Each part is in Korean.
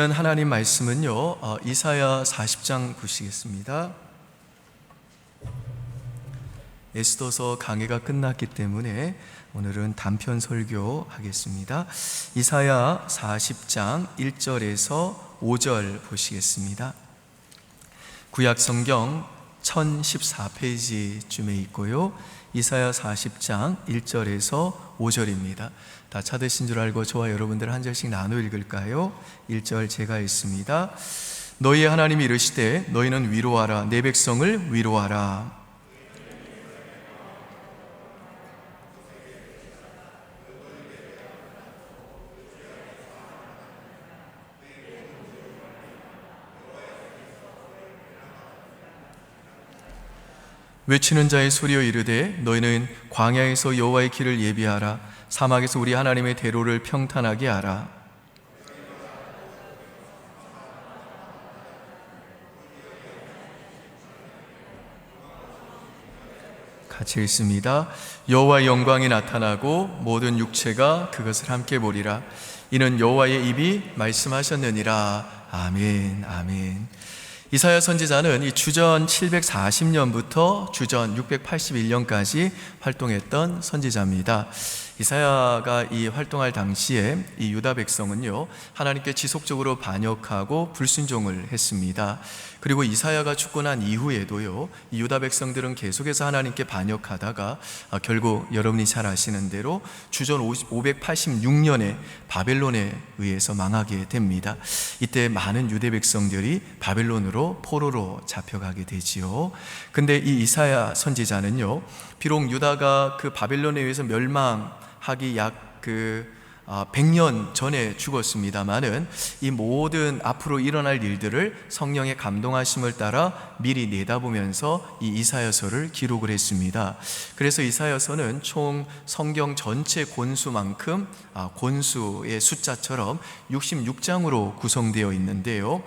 하나님 말씀은요, 이사야 40장 보시겠습니다. 에스더서 강해가 끝났기 때문에 오늘은 단편 설교 하겠습니다. 이사야 40장 1절에서 5절 보시겠습니다. 구약 성경 1014페이지쯤에 있고요. 이사야 40장 1절에서 5절입니다. 다 찾으신 줄 알고 저와 여러분들 한 절씩 나눠 읽을까요? 1절 제가 읽습니다. 너희의 하나님이 이르시되 너희는 위로하라, 내 백성을 위로하라. 외치는 자의 소리여 이르되 너희는 광야에서 여호와의 길을 예비하라, 사막에서 우리 하나님의 대로를 평탄하게 하라. 같이 읽습니다. 여호와의 영광이 나타나고 모든 육체가 그것을 함께 보리라. 이는 여호와의 입이 말씀하셨느니라. 아멘, 아멘. 이사야 선지자는 이 주전 740년부터 주전 681년까지 활동했던 선지자입니다. 이사야가 이 활동할 당시에 이 유다 백성은요, 하나님께 지속적으로 반역하고 불순종을 했습니다. 그리고 이사야가 죽고 난 이후에도요, 이 유다 백성들은 계속해서 하나님께 반역하다가 결국 여러분이 잘 아시는 대로 주전 586년에 바벨론에 의해서 망하게 됩니다. 이때 많은 유대 백성들이 바벨론으로 포로로 잡혀가게 되지요. 근데 이 이사야 선지자는요, 비록 유다가 그 바벨론에 의해서 멸망하기 약 100년 전에 죽었습니다마는 이 모든 앞으로 일어날 일들을 성령의 감동하심을 따라 미리 내다보면서 이 이사야서를 기록을 했습니다. 그래서 이사야서는 총 성경 전체 권수만큼 권수의 숫자처럼 66장으로 구성되어 있는데요.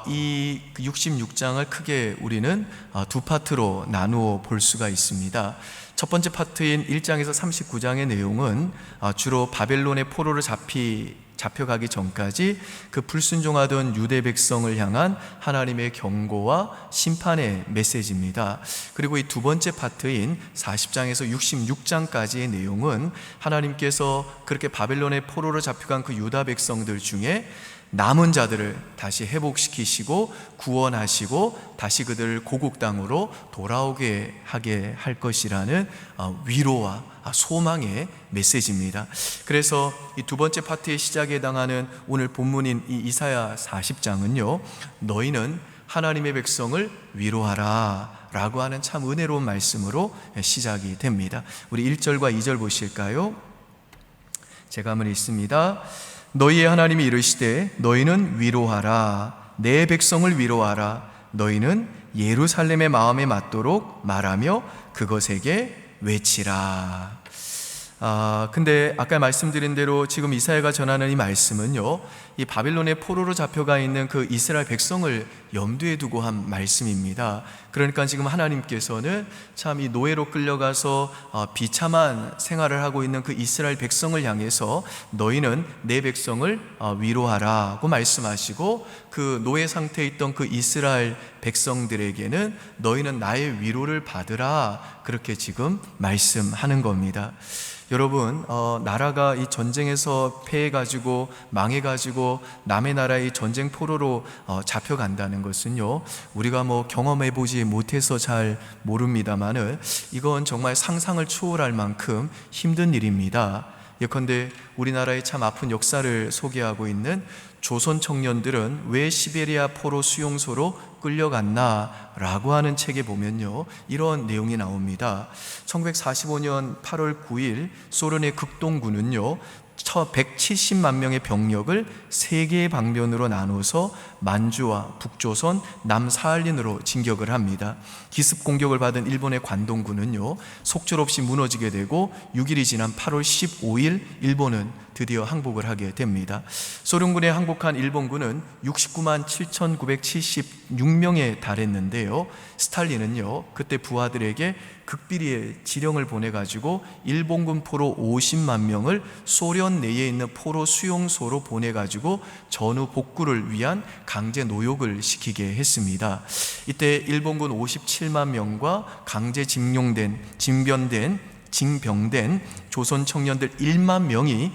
이 66장을 크게 우리는 두 파트로 나누어 볼 수가 있습니다. 첫 번째 파트인 1장에서 39장의 내용은 주로 바벨론의 포로로 잡혀가기 전까지 그 불순종하던 유대 백성을 향한 하나님의 경고와 심판의 메시지입니다. 그리고 이 두 번째 파트인 40장에서 66장까지의 내용은 하나님께서 그렇게 바벨론의 포로로 잡혀간 그 유다 백성들 중에 남은 자들을 다시 회복시키시고 구원하시고 다시 그들을 고국 땅으로 돌아오게 하게 할 것이라는 위로와 소망의 메시지입니다. 그래서 이 두 번째 파트의 시작에 해당하는 오늘 본문인 이 이사야 40장은요, 너희는 하나님의 백성을 위로하라 라고 하는 참 은혜로운 말씀으로 시작이 됩니다. 우리 1절과 2절 보실까요? 제가 한번 읽습니다. 너희의 하나님이 이르시되 너희는 위로하라, 내 백성을 위로하라. 너희는 예루살렘의 마음에 맞도록 말하며 그것에게 외치라. 근데 아까 말씀드린 대로 지금 이사야가 전하는 이 말씀은요, 이 바벨론의 포로로 잡혀가 있는 그 이스라엘 백성을 염두에 두고 한 말씀입니다. 그러니까 지금 하나님께서는 참 이 노예로 끌려가서 비참한 생활을 하고 있는 그 이스라엘 백성을 향해서 너희는 내 백성을 위로하라고 말씀하시고, 그 노예 상태에 있던 그 이스라엘 백성들에게는 너희는 나의 위로를 받으라, 그렇게 지금 말씀하는 겁니다. 여러분, 나라가 이 전쟁에서 패해가지고 망해가지고 남의 나라의 전쟁 포로로 잡혀간다는 것은요, 우리가 경험해보지 못해서 잘 모릅니다만은 이건 정말 상상을 초월할 만큼 힘든 일입니다. 예컨대 우리나라의 참 아픈 역사를 소개하고 있는 조선 청년들은 왜 시베리아 포로 수용소로 끌려갔나 라고 하는 책에 보면요, 이런 내용이 나옵니다. 1945년 8월 9일 소련의 극동군은요, 170만 명의 병력을 3개의 방면으로 나눠서 만주와 북조선, 남사할린으로 진격을 합니다. 기습 공격을 받은 일본의 관동군은요, 속절없이 무너지게 되고 6일이 지난 8월 15일 일본은 드디어 항복을 하게 됩니다. 소련군에 항복한 일본군은 69만 7,976명에 달했는데요, 스탈린은요, 그때 부하들에게 극비리의 지령을 보내가지고 일본군 포로 50만 명을 소련 수련 내에 있는 포로 수용소로 보내가지고 전후 복구를 위한 강제 노역을 시키게 했습니다. 이때 일본군 57만 명과 강제 징병된 조선 청년들 1만 명이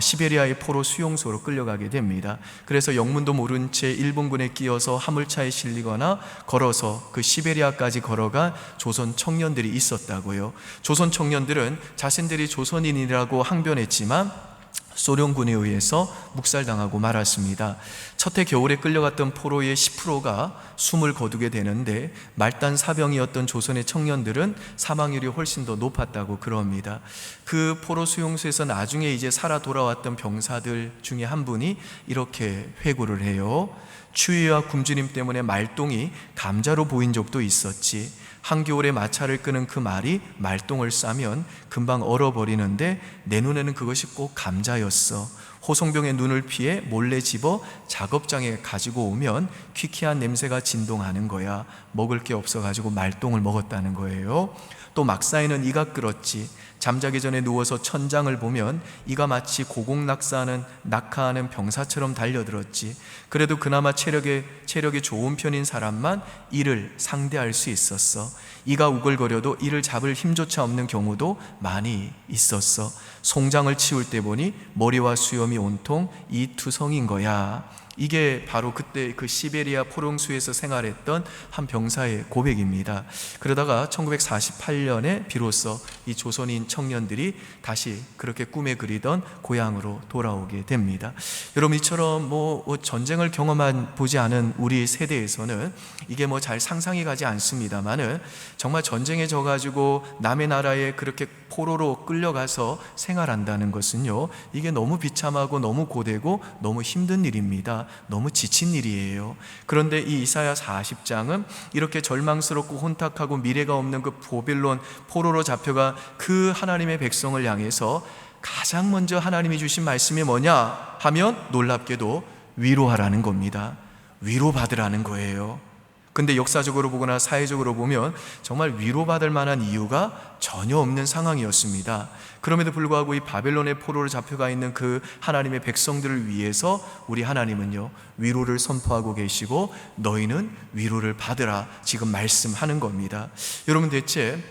시베리아의 포로 수용소로 끌려가게 됩니다. 그래서 영문도 모른 채 일본군에 끼어서 화물차에 실리거나 걸어서 그 시베리아까지 걸어간 조선 청년들이 있었다고요. 조선 청년들은 자신들이 조선인이라고 항변했지만 소련군에 의해서 묵살당하고 말았습니다. 첫해 겨울에 끌려갔던 포로의 10%가 숨을 거두게 되는데 말단 사병이었던 조선의 청년들은 사망률이 훨씬 더 높았다고 그럽니다. 그 포로 수용소에서 나중에 이제 살아 돌아왔던 병사들 중에 한 분이 이렇게 회고를 해요. 추위와 굶주림 때문에 말똥이 감자로 보인 적도 있었지. 한겨울에 마차를 끄는 그 말이 말똥을 싸면 금방 얼어버리는데 내 눈에는 그것이 꼭 감자였어. 호송병의 눈을 피해 몰래 집어 작업장에 가지고 오면 퀴퀴한 냄새가 진동하는 거야. 먹을 게 없어가지고 말똥을 먹었다는 거예요. 또 막사에는 이가 끓었지. 잠자기 전에 누워서 천장을 보면 이가 마치 낙하하는 병사처럼 달려들었지. 그래도 그나마 체력이 좋은 편인 사람만 이를 상대할 수 있었어. 이가 우글거려도 이를 잡을 힘조차 없는 경우도 많이 있었어. 송장을 치울 때 보니 머리와 수염이 온통 이 투성인 거야. 이게 바로 그때 그 시베리아 포롱수에서 생활했던 한 병사의 고백입니다. 그러다가 1948년에 비로소 이 조선인 청년들이 다시 그렇게 꿈에 그리던 고향으로 돌아오게 됩니다. 여러분, 이처럼 전쟁을 보지 않은 우리 세대에서는 이게 잘 상상이 가지 않습니다만은 정말 전쟁에 져가지고 남의 나라에 그렇게 포로로 끌려가서 생활한다는 것은요, 이게 너무 비참하고 너무 고되고 너무 힘든 일입니다. 너무 지친 일이에요. 그런데 이 이사야 40장은 이렇게 절망스럽고 혼탁하고 미래가 없는 그 바벨론 포로로 잡혀가 그 하나님의 백성을 향해서 가장 먼저 하나님이 주신 말씀이 뭐냐 하면 놀랍게도 위로하라는 겁니다. 위로받으라는 거예요. 근데 역사적으로 보거나 사회적으로 보면 정말 위로받을 만한 이유가 전혀 없는 상황이었습니다. 그럼에도 불구하고 이 바벨론의 포로로 잡혀가 있는 그 하나님의 백성들을 위해서 우리 하나님은요, 위로를 선포하고 계시고 너희는 위로를 받으라 지금 말씀하는 겁니다. 여러분, 대체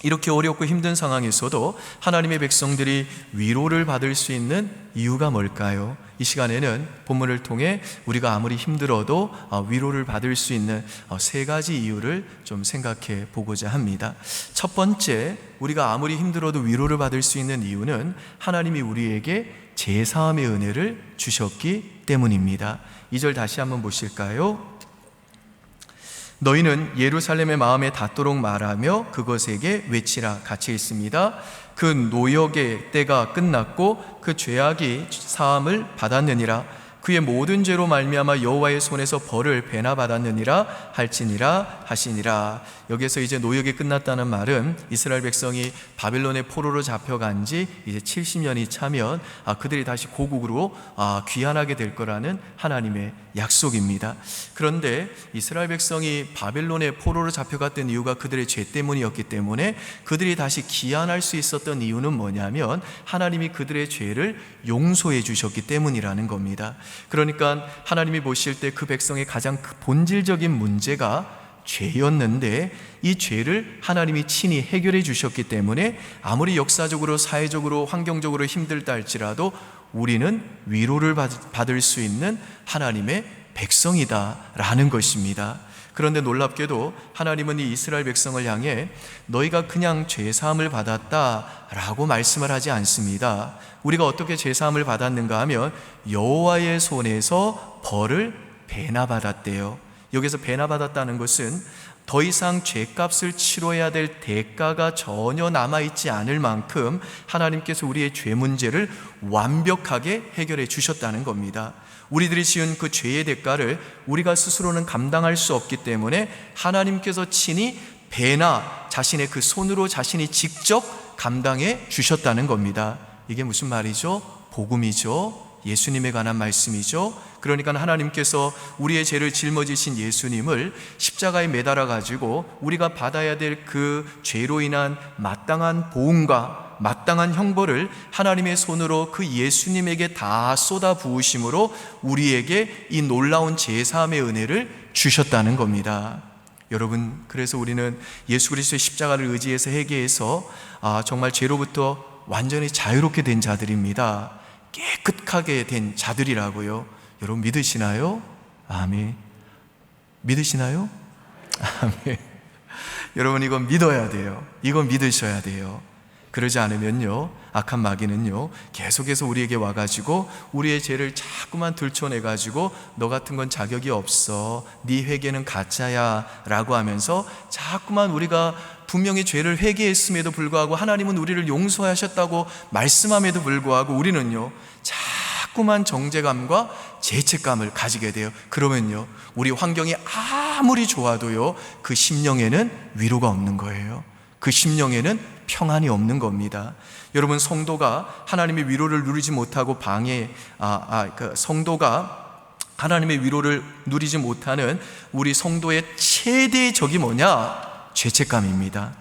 이렇게 어렵고 힘든 상황에서도 하나님의 백성들이 위로를 받을 수 있는 이유가 뭘까요? 이 시간에는 본문을 통해 우리가 아무리 힘들어도 위로를 받을 수 있는 세 가지 이유를 좀 생각해 보고자 합니다. 첫 번째, 우리가 아무리 힘들어도 위로를 받을 수 있는 이유는 하나님이 우리에게 제사함의 은혜를 주셨기 때문입니다. 2절 다시 한번 보실까요? 너희는 예루살렘의 마음에 닿도록 말하며 그것에게 외치라. 같이 있습니다. 그 노역의 때가 끝났고 그 죄악이 사함을 받았느니라. 그의 모든 죄로 말미암아 여호와의 손에서 벌을 배나 받았느니라 할지니라 하시니라. 여기서 이제 노역이 끝났다는 말은 이스라엘 백성이 바벨론의 포로로 잡혀간 지 이제 70년이 차면 그들이 다시 고국으로 귀환하게 될 거라는 하나님의 약속입니다. 그런데 이스라엘 백성이 바벨론의 포로로 잡혀갔던 이유가 그들의 죄 때문이었기 때문에 그들이 다시 귀환할 수 있었던 이유는 뭐냐면 하나님이 그들의 죄를 용서해 주셨기 때문이라는 겁니다. 그러니까 하나님이 보실 때 그 백성의 가장 본질적인 문제가 죄였는데 이 죄를 하나님이 친히 해결해 주셨기 때문에 아무리 역사적으로 사회적으로 환경적으로 힘들다 할지라도 우리는 위로를 받을 수 있는 하나님의 백성이다라는 것입니다. 그런데 놀랍게도 하나님은 이 이스라엘 백성을 향해 너희가 그냥 죄사함을 받았다라고 말씀을 하지 않습니다. 우리가 어떻게 죄사함을 받았는가 하면 여호와의 손에서 벌을 배나 받았대요. 여기서 배나 받았다는 것은 더 이상 죄값을 치러야 될 대가가 전혀 남아있지 않을 만큼 하나님께서 우리의 죄 문제를 완벽하게 해결해 주셨다는 겁니다. 우리들이 지은 그 죄의 대가를 우리가 스스로는 감당할 수 없기 때문에 하나님께서 친히 배나 자신의 그 손으로 자신이 직접 감당해 주셨다는 겁니다. 이게 무슨 말이죠? 복음이죠. 예수님에 관한 말씀이죠. 그러니까 하나님께서 우리의 죄를 짊어지신 예수님을 십자가에 매달아 가지고 우리가 받아야 될 그 죄로 인한 마땅한 보응과 마땅한 형벌을 하나님의 손으로 그 예수님에게 다 쏟아 부으심으로 우리에게 이 놀라운 제사함의 은혜를 주셨다는 겁니다. 여러분, 그래서 우리는 예수 그리스도의 십자가를 의지해서 회개해서 정말 죄로부터 완전히 자유롭게 된 자들입니다. 깨끗하게 된 자들이라고요. 여러분 믿으시나요? 아멘. 믿으시나요? 아멘. 여러분, 이건 믿어야 돼요. 이건 믿으셔야 돼요. 그러지 않으면요, 악한 마귀는요 계속해서 우리에게 와가지고 우리의 죄를 자꾸만 들춰내가지고 너 같은 건 자격이 없어, 네 회개는 가짜야 라고 하면서 자꾸만 우리가 분명히 죄를 회개했음에도 불구하고 하나님은 우리를 용서하셨다고 말씀함에도 불구하고 우리는요 자꾸만 정죄감과 죄책감을 가지게 돼요. 그러면요 우리 환경이 아무리 좋아도요 그 심령에는 위로가 없는 거예요. 그 심령에는 평안이 없는 겁니다. 여러분, 성도가 하나님의 위로를 누리지 못하고 성도가 하나님의 위로를 누리지 못하는 우리 성도의 최대의 적이 뭐냐? 죄책감입니다.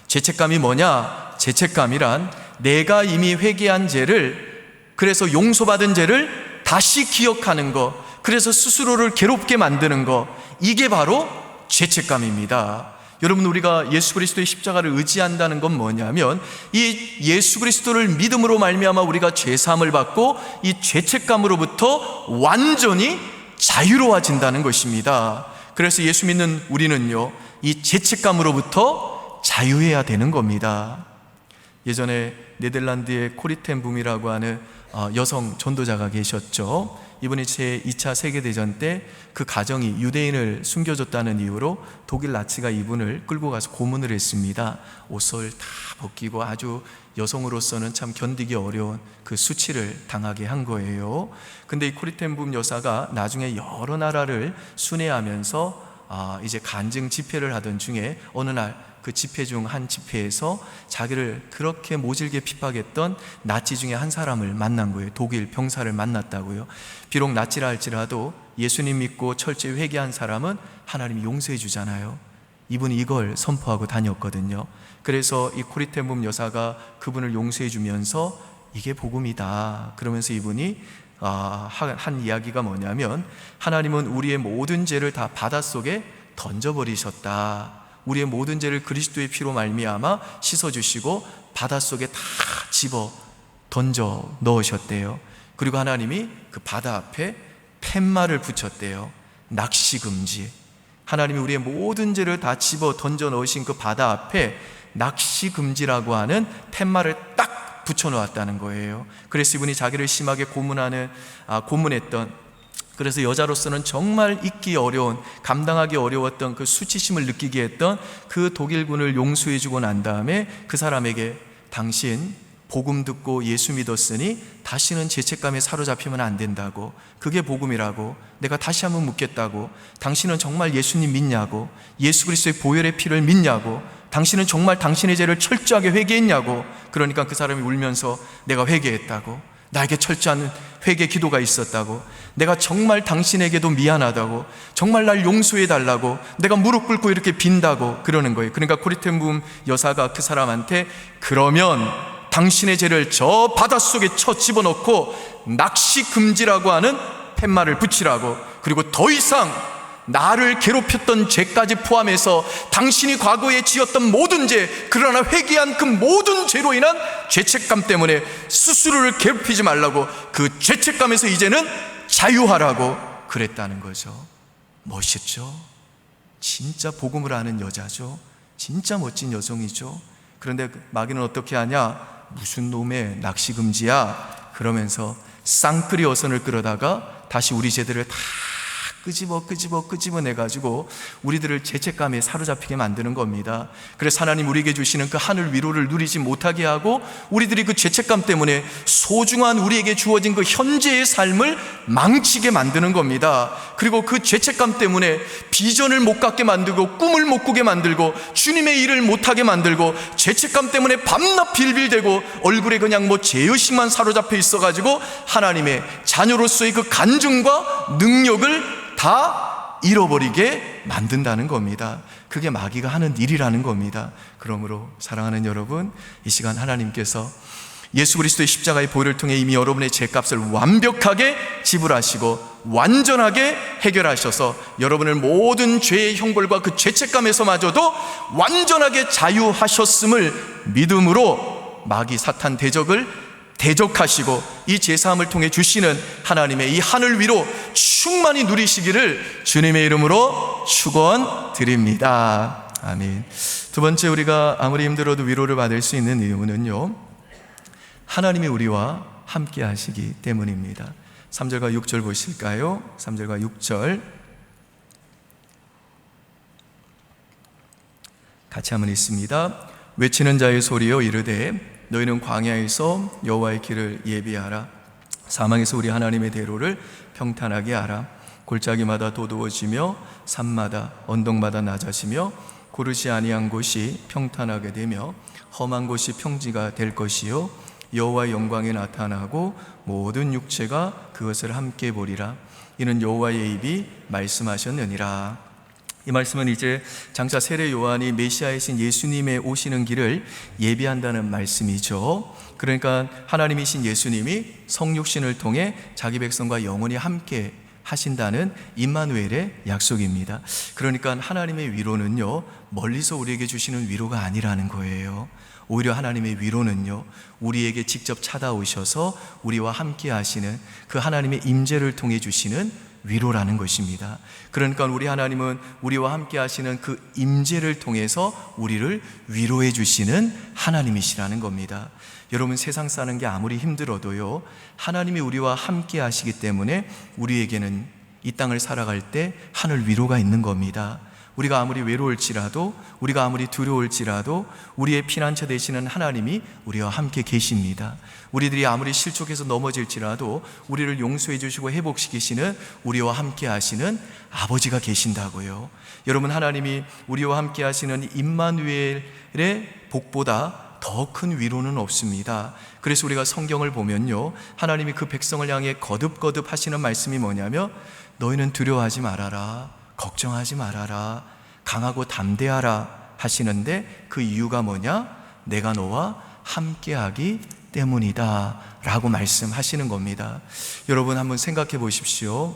죄책감이 뭐냐? 죄책감이란 내가 이미 회개한 죄를, 그래서 용서받은 죄를 다시 기억하는 것, 그래서 스스로를 괴롭게 만드는 것, 이게 바로 죄책감입니다. 여러분, 우리가 예수 그리스도의 십자가를 의지한다는 건 뭐냐면 이 예수 그리스도를 믿음으로 말미암아 우리가 죄사함을 받고 이 죄책감으로부터 완전히 자유로워진다는 것입니다. 그래서 예수 믿는 우리는요 이 죄책감으로부터 자유해야 되는 겁니다. 예전에 네덜란드의 코리 텐 붐이라고 하는 여성 전도자가 계셨죠. 이분이 제2차 세계대전 때 그 가정이 유대인을 숨겨줬다는 이유로 독일 나치가 이분을 끌고 가서 고문을 했습니다. 옷을 다 벗기고 아주 여성으로서는 참 견디기 어려운 그 수치를 당하게 한 거예요. 근데 이 코리 텐 붐 여사가 나중에 여러 나라를 순회하면서 이제 간증 집회를 하던 중에 어느 날 그 집회 중 한 집회에서 자기를 그렇게 모질게 핍박했던 나치 중에 한 사람을 만난 거예요. 독일 병사를 만났다고요. 비록 나치라 할지라도 예수님 믿고 철저히 회개한 사람은 하나님이 용서해 주잖아요. 이분이 이걸 선포하고 다녔거든요. 그래서 이 코리 텐 붐 여사가 그분을 용서해 주면서 이게 복음이다 그러면서 이분이 한 이야기가 뭐냐면 하나님은 우리의 모든 죄를 다 바닷속에 던져버리셨다. 우리의 모든 죄를 그리스도의 피로 말미암아 씻어주시고 바닷속에 다 집어 던져 넣으셨대요. 그리고 하나님이 그 바다 앞에 팻말을 붙였대요. 낚시금지. 하나님이 우리의 모든 죄를 다 집어 던져 넣으신 그 바다 앞에 낚시금지라고 하는 팻말을 딱 붙여놓았다는 거예요. 그래서 이분이 자기를 심하게 고문했던, 그래서 여자로서는 정말 잊기 어려운, 감당하기 어려웠던 그 수치심을 느끼게 했던 그 독일군을 용서해 주고 난 다음에 그 사람에게 당신 복음 듣고 예수 믿었으니 다시는 죄책감에 사로잡히면 안 된다고, 그게 복음이라고, 내가 다시 한번 묻겠다고, 당신은 정말 예수님 믿냐고, 예수 그리스도의 보혈의 피를 믿냐고, 당신은 정말 당신의 죄를 철저하게 회개했냐고. 그러니까 그 사람이 울면서 내가 회개했다고, 나에게 철저한 회개 기도가 있었다고, 내가 정말 당신에게도 미안하다고, 정말 날 용서해 달라고, 내가 무릎 꿇고 이렇게 빈다고 그러는 거예요. 그러니까 코리 텐 붐 여사가 그 사람한테 그러면 당신의 죄를 저 바닷속에 쳐 집어넣고 낚시금지라고 하는 팻말을 붙이라고, 그리고 더 이상 나를 괴롭혔던 죄까지 포함해서 당신이 과거에 지었던 모든 죄, 그러나 회개한 그 모든 죄로 인한 죄책감 때문에 스스로를 괴롭히지 말라고, 그 죄책감에서 이제는 자유하라고 그랬다는 거죠. 멋있죠? 진짜 복음을 아는 여자죠. 진짜 멋진 여성이죠. 그런데 마귀는 어떻게 하냐? 무슨 놈의 낚시금지야? 그러면서 쌍끌이 어선을 끌어다가 다시 우리 죄들을 다 끄집어내가지고 우리들을 죄책감에 사로잡히게 만드는 겁니다. 그래서 하나님 우리에게 주시는 그 하늘 위로를 누리지 못하게 하고 우리들이 그 죄책감 때문에 소중한 우리에게 주어진 그 현재의 삶을 망치게 만드는 겁니다. 그리고 그 죄책감 때문에 비전을 못 갖게 만들고 꿈을 못 꾸게 만들고 주님의 일을 못하게 만들고 죄책감 때문에 밤낮 빌빌대고 얼굴에 그냥 죄의식만 사로잡혀 있어가지고 하나님의 자녀로서의 그 간증과 능력을 다 잃어버리게 만든다는 겁니다. 그게 마귀가 하는 일이라는 겁니다. 그러므로 사랑하는 여러분, 이 시간 하나님께서 예수 그리스도의 십자가의 보혈을 통해 이미 여러분의 죄값을 완벽하게 지불하시고 완전하게 해결하셔서 여러분을 모든 죄의 형벌과 그 죄책감에서마저도 완전하게 자유하셨음을 믿음으로 마귀 사탄 대적을 대적하시고 이 제사함을 통해 주시는 하나님의 이 하늘 위로 충만히 누리시기를 주님의 이름으로 축원드립니다. 아멘. 두 번째, 우리가 아무리 힘들어도 위로를 받을 수 있는 이유는요, 하나님이 우리와 함께 하시기 때문입니다. 3절과 6절 보실까요? 3절과 6절 같이 한번 읽습니다. 외치는 자의 소리여 이르되 너희는 광야에서 여호와의 길을 예비하라. 사망에서 우리 하나님의 대로를 평탄하게 하라. 골짜기마다 도두어지며 산마다 언덕마다 낮아지며 고르지 아니한 곳이 평탄하게 되며 험한 곳이 평지가 될 것이요 여호와의 영광이 나타나고 모든 육체가 그것을 함께 보리라. 이는 여호와의 입이 말씀하셨느니라. 이 말씀은 이제 장차 세례 요한이 메시아이신 예수님의 오시는 길을 예비한다는 말씀이죠. 그러니까 하나님이신 예수님이 성육신을 통해 자기 백성과 영원히 함께 하신다는 임마누엘의 약속입니다. 그러니까 하나님의 위로는요, 멀리서 우리에게 주시는 위로가 아니라는 거예요. 오히려 하나님의 위로는요, 우리에게 직접 찾아오셔서 우리와 함께 하시는 그 하나님의 임재를 통해 주시는 위로라는 것입니다. 그러니까 우리 하나님은 우리와 함께 하시는 그 임재를 통해서 우리를 위로해 주시는 하나님이시라는 겁니다. 여러분, 세상 사는 게 아무리 힘들어도요, 하나님이 우리와 함께 하시기 때문에 우리에게는 이 땅을 살아갈 때 하늘 위로가 있는 겁니다. 우리가 아무리 외로울지라도, 우리가 아무리 두려울지라도 우리의 피난처 되시는 하나님이 우리와 함께 계십니다. 우리들이 아무리 실족해서 넘어질지라도 우리를 용서해 주시고 회복시키시는 우리와 함께 하시는 아버지가 계신다고요. 여러분, 하나님이 우리와 함께 하시는 임마누엘의 복보다 더 큰 위로는 없습니다. 그래서 우리가 성경을 보면요, 하나님이 그 백성을 향해 거듭거듭 하시는 말씀이 뭐냐면, 너희는 두려워하지 말아라, 걱정하지 말아라, 강하고 담대하라 하시는데 그 이유가 뭐냐? 내가 너와 함께하기 때문이다 라고 말씀하시는 겁니다. 여러분, 한번 생각해 보십시오.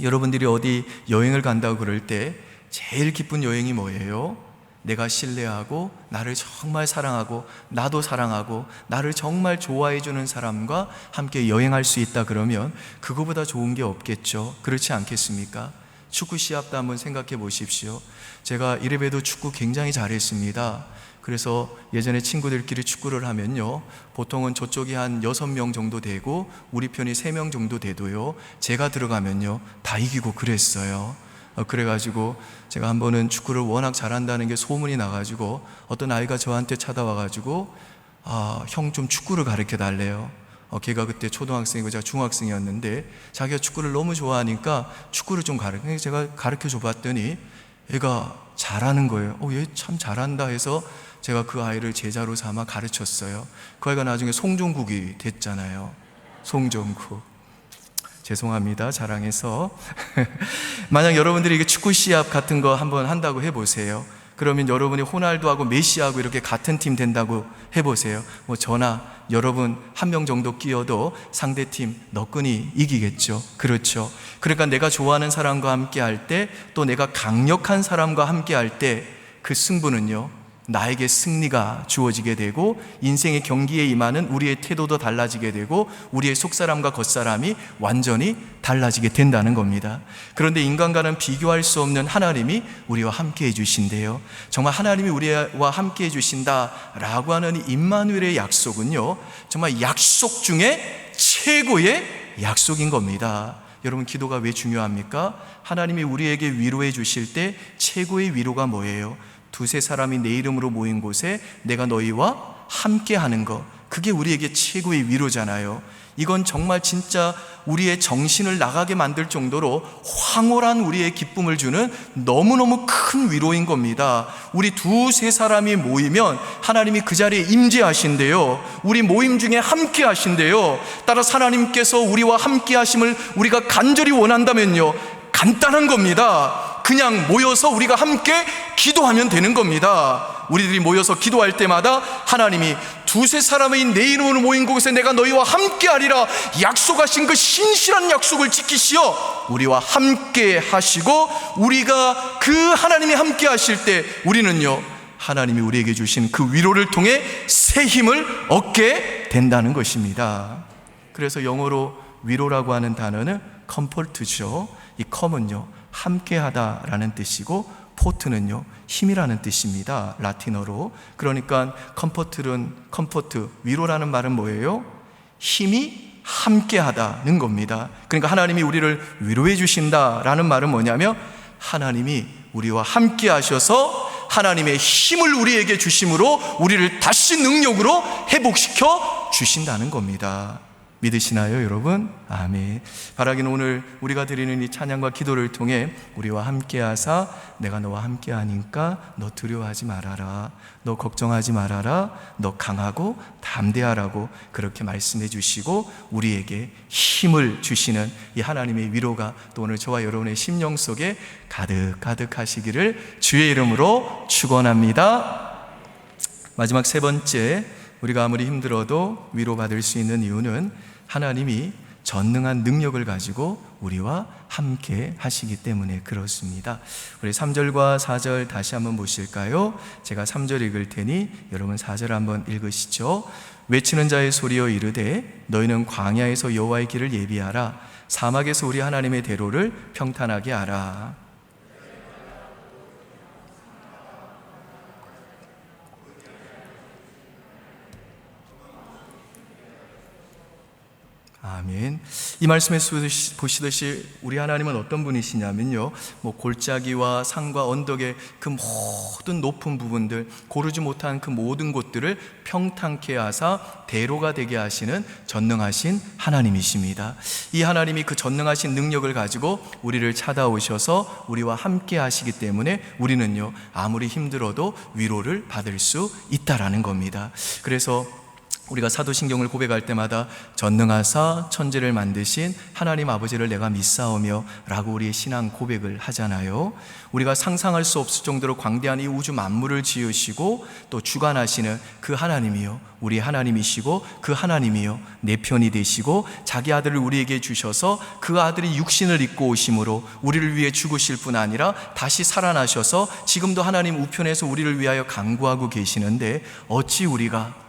여러분들이 어디 여행을 간다고 그럴 때 제일 기쁜 여행이 뭐예요? 내가 신뢰하고 나를 정말 사랑하고 나도 사랑하고 나를 정말 좋아해 주는 사람과 함께 여행할 수 있다 그러면 그거보다 좋은 게 없겠죠. 그렇지 않겠습니까? 축구 시합도 한번 생각해 보십시오. 제가 이래봬도 축구 굉장히 잘했습니다. 그래서 예전에 친구들끼리 축구를 하면요, 보통은 저쪽이 한 6명 정도 되고 우리 편이 3명 정도 돼도요, 제가 들어가면요 다 이기고 그랬어요. 그래가지고 제가 한 번은 축구를 워낙 잘한다는 게 소문이 나가지고 어떤 아이가 저한테 찾아와가지고 형 좀 축구를 가르쳐 달래요. 걔가 그때 초등학생이고 제가 중학생이었는데 자기가 축구를 너무 좋아하니까 축구를 좀 제가 가르쳐 줘봤더니 얘가 잘하는 거예요. 얘 참 잘한다 해서 제가 그 아이를 제자로 삼아 가르쳤어요. 그 아이가 나중에 송종국이 됐잖아요. 송종국. 죄송합니다, 자랑해서. 만약 여러분들이 이게 축구 시합 같은 거 한번 한다고 해보세요. 그러면 여러분이 호날두하고 메시하고 이렇게 같은 팀 된다고 해보세요. 저나 여러분 한 명 정도 끼어도 상대팀 너끈히 이기겠죠. 그렇죠. 그러니까 내가 좋아하는 사람과 함께 할 때, 또 내가 강력한 사람과 함께 할 때 그 승부는요, 나에게 승리가 주어지게 되고 인생의 경기에 임하는 우리의 태도도 달라지게 되고 우리의 속사람과 겉사람이 완전히 달라지게 된다는 겁니다. 그런데 인간과는 비교할 수 없는 하나님이 우리와 함께 해주신대요. 정말 하나님이 우리와 함께 해주신다라고 하는 임마누엘의 약속은요, 정말 약속 중에 최고의 약속인 겁니다. 여러분, 기도가 왜 중요합니까? 하나님이 우리에게 위로해 주실 때 최고의 위로가 뭐예요? 두세 사람이 내 이름으로 모인 곳에 내가 너희와 함께 하는 것, 그게 우리에게 최고의 위로잖아요. 이건 정말 진짜 우리의 정신을 나가게 만들 정도로 황홀한 우리의 기쁨을 주는 너무너무 큰 위로인 겁니다. 우리 두세 사람이 모이면 하나님이 그 자리에 임재하신대요. 우리 모임 중에 함께 하신대요. 따라서 하나님께서 우리와 함께 하심을 우리가 간절히 원한다면요, 간단한 겁니다. 그냥 모여서 우리가 함께 기도하면 되는 겁니다. 우리들이 모여서 기도할 때마다 하나님이 두세 사람의 내 이름으로 모인 곳에 내가 너희와 함께 하리라 약속하신 그 신실한 약속을 지키시어 우리와 함께 하시고, 우리가 그 하나님이 함께 하실 때 우리는요, 하나님이 우리에게 주신 그 위로를 통해 새 힘을 얻게 된다는 것입니다. 그래서 영어로 위로라고 하는 단어는 comfort죠. 이 com은요, 함께하다라는 뜻이고, 포트는요, 힘이라는 뜻입니다. 라틴어로. 그러니까 컴포트, 위로라는 말은 뭐예요? 힘이 함께하다는 겁니다. 그러니까 하나님이 우리를 위로해 주신다라는 말은 뭐냐면, 하나님이 우리와 함께 하셔서 하나님의 힘을 우리에게 주심으로 우리를 다시 능력으로 회복시켜 주신다는 겁니다. 믿으시나요, 여러분? 아멘. 바라기는 오늘 우리가 드리는 이 찬양과 기도를 통해 우리와 함께 하사 내가 너와 함께 하니까 너 두려워하지 말아라, 너 걱정하지 말아라, 너 강하고 담대하라고 그렇게 말씀해 주시고 우리에게 힘을 주시는 이 하나님의 위로가 또 오늘 저와 여러분의 심령 속에 가득 하시기를 주의 이름으로 축원합니다. 마지막 세 번째, 우리가 아무리 힘들어도 위로받을 수 있는 이유는 하나님이 전능한 능력을 가지고 우리와 함께 하시기 때문에 그렇습니다. 우리 3절과 4절 다시 한번 보실까요? 제가 3절 읽을 테니 여러분 4절 한번 읽으시죠. 외치는 자의 소리여 이르되 너희는 광야에서 여호와의 길을 예비하라, 사막에서 우리 하나님의 대로를 평탄하게 하라. 아멘. 이 말씀에서 보시듯이 우리 하나님은 어떤 분이시냐면요, 골짜기와 산과 언덕의 그 모든 높은 부분들, 고르지 못한 그 모든 곳들을 평탄케 하사 대로가 되게 하시는 전능하신 하나님이십니다. 이 하나님이 그 전능하신 능력을 가지고 우리를 찾아오셔서 우리와 함께 하시기 때문에 우리는요, 아무리 힘들어도 위로를 받을 수 있다라는 겁니다. 그래서 우리가 사도신경을 고백할 때마다 전능하사 천지를 만드신 하나님 아버지를 내가 믿사오며 라고 우리의 신앙 고백을 하잖아요. 우리가 상상할 수 없을 정도로 광대한 이 우주 만물을 지으시고 또 주관하시는 그 하나님이요, 우리 하나님이시고 그 하나님이요, 내 편이 되시고 자기 아들을 우리에게 주셔서 그 아들이 육신을 입고 오심으로 우리를 위해 죽으실 뿐 아니라 다시 살아나셔서 지금도 하나님 우편에서 우리를 위하여 간구하고 계시는데 어찌 우리가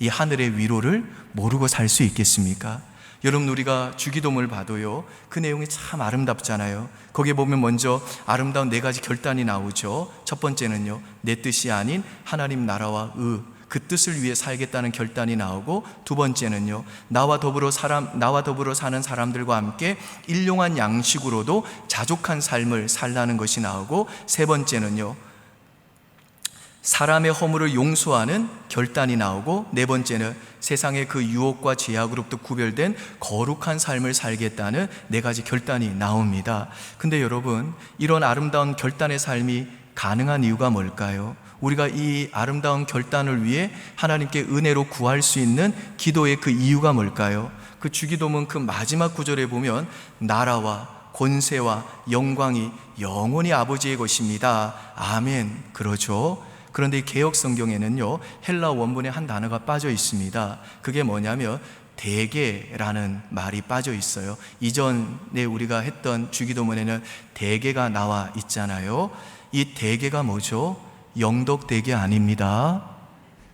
이 하늘의 위로를 모르고 살 수 있겠습니까? 여러분, 우리가 주기도문을 봐도요, 그 내용이 참 아름답잖아요. 거기에 보면 먼저 아름다운 네 가지 결단이 나오죠. 첫 번째는요, 내 뜻이 아닌 하나님 나라와 그 뜻을 위해 살겠다는 결단이 나오고, 두 번째는요, 나와 더불어 사는 사람들과 함께 일용한 양식으로도 자족한 삶을 살라는 것이 나오고, 세 번째는요, 사람의 허물을 용서하는 결단이 나오고, 네 번째는 세상의 그 유혹과 죄악으로부터 구별된 거룩한 삶을 살겠다는 네 가지 결단이 나옵니다. 근데 여러분, 이런 아름다운 결단의 삶이 가능한 이유가 뭘까요? 우리가 이 아름다운 결단을 위해 하나님께 은혜로 구할 수 있는 기도의 그 이유가 뭘까요? 그 주기도문 그 마지막 구절에 보면 나라와 권세와 영광이 영원히 아버지의 것입니다. 아멘. 그러죠. 그런데 이 개역 성경에는요, 헬라 원문에 한 단어가 빠져 있습니다. 그게 뭐냐면 대개라는 말이 빠져 있어요. 이전에 우리가 했던 주기도문에는 대개가 나와 있잖아요. 이 대개가 뭐죠? 영덕 대개 아닙니다.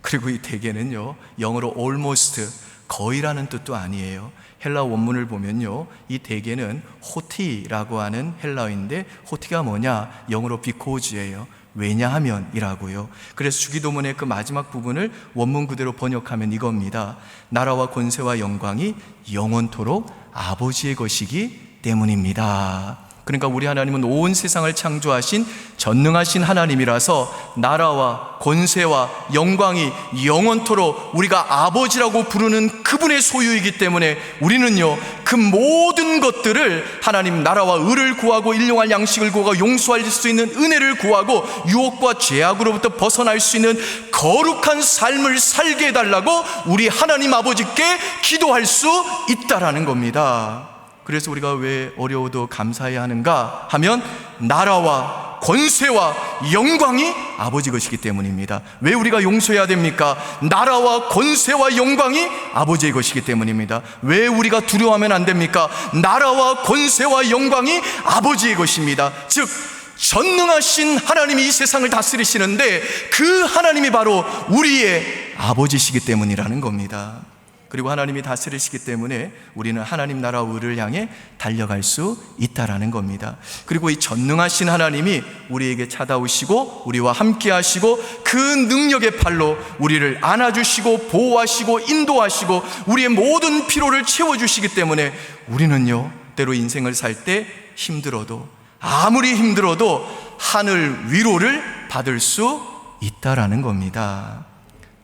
그리고 이 대개는요, 영어로 almost, 거의라는 뜻도 아니에요. 헬라 원문을 보면요, 이 대개는 호티라고 하는 헬라어인데, 호티가 뭐냐? 영어로 because예요. 왜냐하면 이라고요. 그래서 주기도문의 그 마지막 부분을 원문 그대로 번역하면 이겁니다. 나라와 권세와 영광이 영원토록 아버지의 것이기 때문입니다. 그러니까 우리 하나님은 온 세상을 창조하신 전능하신 하나님이라서 나라와 권세와 영광이 영원토록 우리가 아버지라고 부르는 그분의 소유이기 때문에 우리는요, 그 모든 것들을 하나님 나라와 의를 구하고 일용할 양식을 구하고 용서할 수 있는 은혜를 구하고 유혹과 죄악으로부터 벗어날 수 있는 거룩한 삶을 살게 해달라고 우리 하나님 아버지께 기도할 수 있다라는 겁니다. 그래서 우리가 왜 어려워도 감사해야 하는가 하면 나라와 권세와 영광이 아버지 것이기 때문입니다. 왜 우리가 용서해야 됩니까? 나라와 권세와 영광이 아버지의 것이기 때문입니다. 왜 우리가 두려워하면 안 됩니까? 나라와 권세와 영광이 아버지의 것입니다. 즉 전능하신 하나님이 이 세상을 다스리시는데 그 하나님이 바로 우리의 아버지시기 때문이라는 겁니다. 그리고 하나님이 다스리시기 때문에 우리는 하나님 나라와 의를 향해 달려갈 수 있다라는 겁니다. 그리고 이 전능하신 하나님이 우리에게 찾아오시고 우리와 함께 하시고 그 능력의 팔로 우리를 안아주시고 보호하시고 인도하시고 우리의 모든 피로를 채워주시기 때문에 우리는요, 때로 인생을 살 때 힘들어도, 아무리 힘들어도 하늘 위로를 받을 수 있다라는 겁니다.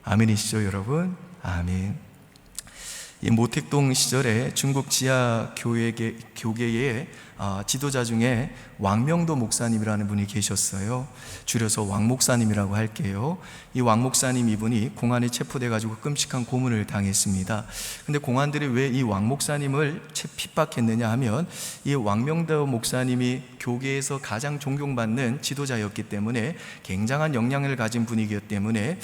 아멘이시죠, 여러분? 아멘. 이 모택동 시절에 중국 지하 교계의 지도자 중에 왕명도 목사님이라는 분이 계셨어요. 줄여서 왕 목사님이라고 할게요. 이 왕 목사님 이분이 공안에 체포돼가지고 끔찍한 고문을 당했습니다. 근데 공안들이 왜 이 왕 목사님을 핍박했느냐 하면 이 왕명도 목사님이 교계에서 가장 존경받는 지도자였기 때문에 굉장한 영향을 가진 분이기 때문에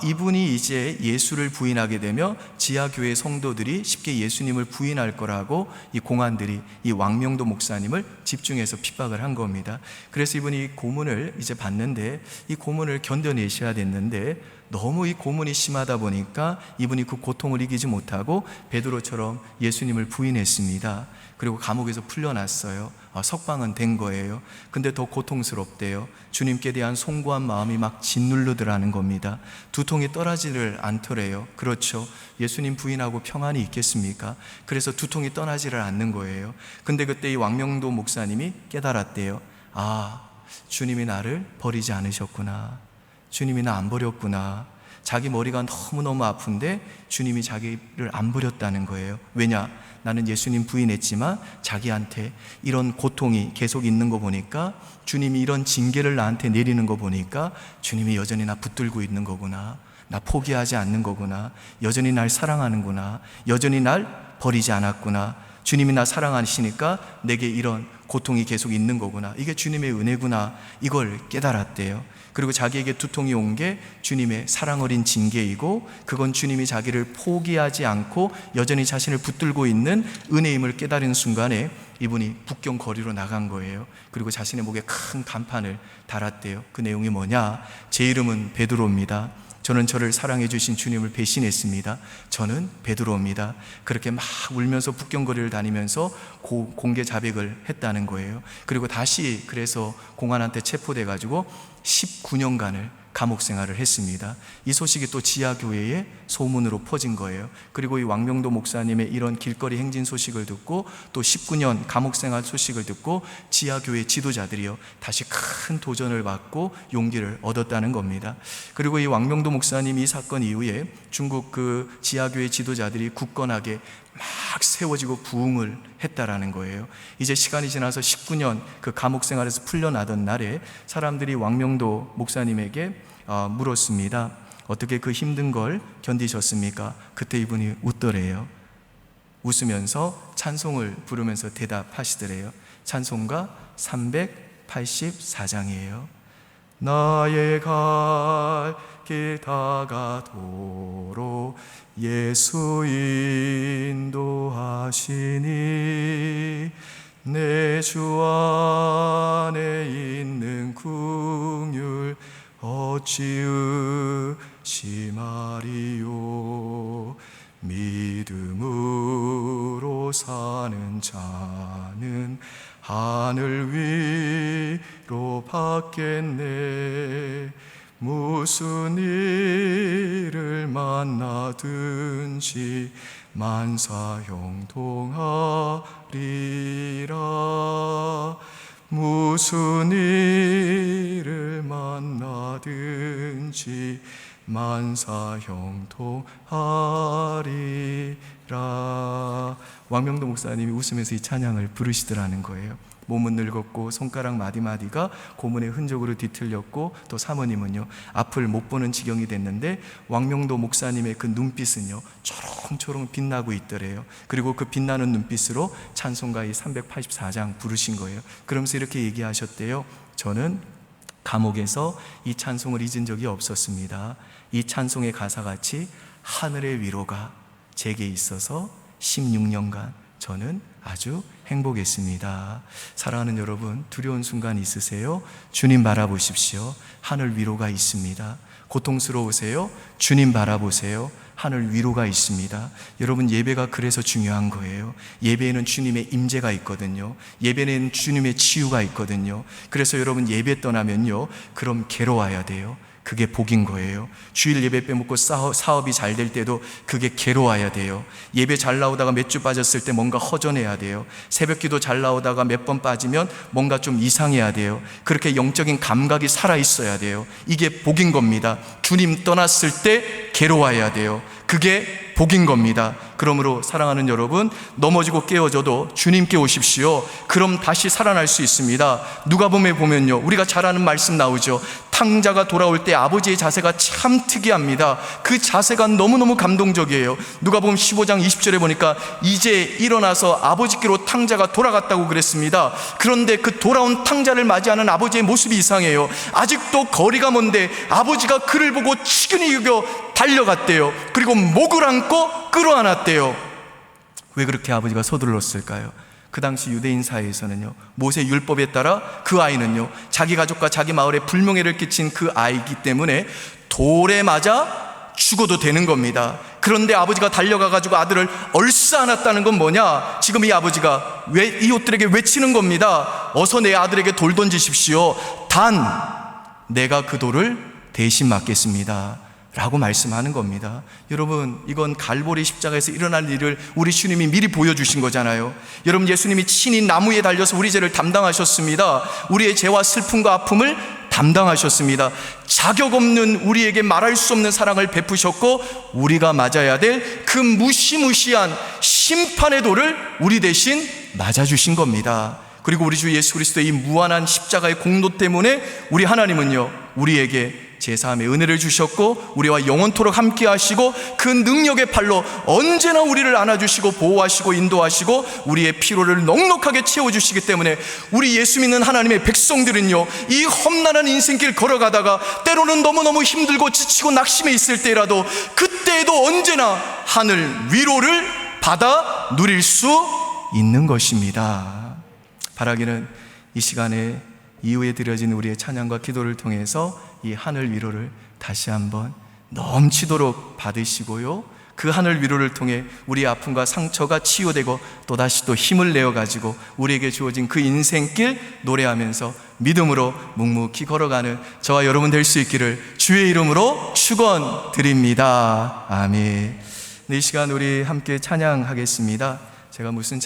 이분이 이제 예수를 부인하게 되며 지하교회 성도들이 쉽게 예수님을 부인할 거라고 이 공안들이 이 왕명도 목사님을 집중해서 핍박을 한 겁니다. 그래서 이분이 고문을 이제 받는데 이 고문을 견뎌내셔야 됐는데 너무 이 고문이 심하다 보니까 이분이 그 고통을 이기지 못하고 베드로처럼 예수님을 부인했습니다. 그리고 감옥에서 풀려났어요. 석방은 된 거예요. 근데 더 고통스럽대요. 주님께 대한 송구한 마음이 막 짓누르더라는 겁니다. 두통이 떠나지를 않더래요. 그렇죠. 예수님 부인하고 평안이 있겠습니까? 그래서 두통이 떠나지를 않는 거예요. 근데 그때 이 왕명도 목사님이 깨달았대요. 주님이 나를 버리지 않으셨구나. 주님이 나 안 버렸구나. 자기 머리가 너무너무 아픈데 주님이 자기를 안 버렸다는 거예요. 왜냐? 나는 예수님 부인했지만 자기한테 이런 고통이 계속 있는 거 보니까, 주님이 이런 징계를 나한테 내리는 거 보니까 주님이 여전히 나 붙들고 있는 거구나. 나 포기하지 않는 거구나. 여전히 날 사랑하는구나. 여전히 날 버리지 않았구나. 주님이 나 사랑하시니까 내게 이런 고통이 계속 있는 거구나. 이게 주님의 은혜구나. 이걸 깨달았대요. 그리고 자기에게 두통이 온 게 주님의 사랑 어린 징계이고, 그건 주님이 자기를 포기하지 않고 여전히 자신을 붙들고 있는 은혜임을 깨달은 순간에 이분이 북경 거리로 나간 거예요. 그리고 자신의 목에 큰 간판을 달았대요. 그 내용이 뭐냐? 제 이름은 베드로입니다. 저는 저를 사랑해 주신 주님을 배신했습니다. 저는 베드로입니다. 그렇게 막 울면서 북경거리를 다니면서 공개 자백을 했다는 거예요. 그리고 다시 그래서 공안한테 체포돼가지고 19년간을 감옥 생활을 했습니다. 이 소식이 또 지하교회에 소문으로 퍼진 거예요. 그리고 이 왕명도 목사님의 이런 길거리 행진 소식을 듣고 또 19년 감옥 생활 소식을 듣고 지하교회 지도자들이요, 다시 큰 도전을 받고 용기를 얻었다는 겁니다. 그리고 이 왕명도 목사님이 이 사건 이후에 중국 그 지하교회 지도자들이 굳건하게 막 세워지고 부흥을 했다라는 거예요. 이제 시간이 지나서 19년 그 감옥 생활에서 풀려나던 날에 사람들이 왕명도 목사님에게 물었습니다. 어떻게 그 힘든 걸 견디셨습니까? 그때 이분이 웃더래요. 웃으면서 찬송을 부르면서 대답하시더래요. 찬송가 384장이에요. 나의 갈 길 다가도록 예수 인도하시니 내 주 안에 있는 긍휼 어찌 의심하리요. 믿음으로 사는 자는 하늘 위로 받겠네. 무슨 일을 만나든지 만사형통하리라. 무슨 일을 만나든지 만사 형통하리라. 왕명도 목사님이 웃으면서 이 찬양을 부르시더라는 거예요. 몸은 늙었고 손가락 마디마디가 고문의 흔적으로 뒤틀렸고, 또 사모님은요 앞을 못 보는 지경이 됐는데 왕명도 목사님의 그 눈빛은요 초롱초롱 빛나고 있더래요. 그리고 그 빛나는 눈빛으로 찬송가 이 384장 부르신 거예요. 그러면서 이렇게 얘기하셨대요. 저는 감옥에서 이 찬송을 잊은 적이 없었습니다. 이 찬송의 가사같이 하늘의 위로가 제게 있어서 16년간 저는 아주 행복했습니다. 사랑하는 여러분, 두려운 순간 있으세요? 주님 바라보십시오. 하늘 위로가 있습니다. 고통스러우세요? 주님 바라보세요. 하늘 위로가 있습니다. 여러분, 예배가 그래서 중요한 거예요. 예배에는 주님의 임재가 있거든요. 예배에는 주님의 치유가 있거든요. 그래서 여러분, 예배 떠나면요 그럼 괴로워야 돼요. 그게 복인 거예요. 주일 예배 빼먹고 사업이 잘 될 때도 그게 괴로워야 돼요. 예배 잘 나오다가 몇 주 빠졌을 때 뭔가 허전해야 돼요. 새벽 기도 잘 나오다가 몇 번 빠지면 뭔가 좀 이상해야 돼요. 그렇게 영적인 감각이 살아있어야 돼요. 이게 복인 겁니다. 주님 떠났을 때 괴로워야 돼요. 그게 복인 겁니다. 그러므로 사랑하는 여러분, 넘어지고 깨어져도 주님께 오십시오. 그럼 다시 살아날 수 있습니다. 누가복음에 보면요 우리가 잘 아는 말씀 나오죠. 탕자가 돌아올 때 아버지의 자세가 참 특이합니다. 그 자세가 너무너무 감동적이에요. 누가복음 15장 20절에 보니까 이제 일어나서 아버지께로 탕자가 돌아갔다고 그랬습니다. 그런데 그 돌아온 탕자를 맞이하는 아버지의 모습이 이상해요. 아직도 거리가 먼데 아버지가 그를 보고 치근히 여겨 달려갔대요. 그리고 목을 안고 끌어안았대요. 왜 그렇게 아버지가 서둘렀을까요? 그 당시 유대인 사회에서는요 모세 율법에 따라 그 아이는요 자기 가족과 자기 마을에 불명예를 끼친 그 아이이기 때문에 돌에 맞아 죽어도 되는 겁니다. 그런데 아버지가 달려가가지고 아들을 얼싸안았다는 건 뭐냐? 지금 이 아버지가 왜 이웃들에게 외치는 겁니다. 어서 내 아들에게 돌 던지십시오. 단 내가 그 돌을 대신 맞겠습니다 라고 말씀하는 겁니다. 여러분, 이건 갈보리 십자가에서 일어날 일을 우리 주님이 미리 보여주신 거잖아요. 여러분, 예수님이 친히 나무에 달려서 우리 죄를 담당하셨습니다. 우리의 죄와 슬픔과 아픔을 담당하셨습니다. 자격 없는 우리에게 말할 수 없는 사랑을 베푸셨고, 우리가 맞아야 될 그 무시무시한 심판의 돌을 우리 대신 맞아주신 겁니다. 그리고 우리 주 예수 그리스도의 이 무한한 십자가의 공로 때문에 우리 하나님은요 우리에게 제사함의 은혜를 주셨고, 우리와 영원토록 함께 하시고, 그 능력의 팔로 언제나 우리를 안아주시고 보호하시고 인도하시고 우리의 피로를 넉넉하게 채워주시기 때문에 우리 예수 믿는 하나님의 백성들은요 이 험난한 인생길 걸어가다가 때로는 너무너무 힘들고 지치고 낙심해 있을 때라도 그때에도 언제나 하늘 위로를 받아 누릴 수 있는 것입니다. 바라기는 이 시간에 이후에 드려진 우리의 찬양과 기도를 통해서 이 하늘 위로를 다시 한번 넘치도록 받으시고요, 그 하늘 위로를 통해 우리의 아픔과 상처가 치유되고 또다시 또 힘을 내어가지고 우리에게 주어진 그 인생길 노래하면서 믿음으로 묵묵히 걸어가는 저와 여러분 될 수 있기를 주의 이름으로 축원드립니다. 아멘. 이 시간 우리 함께 찬양하겠습니다. 제가 무슨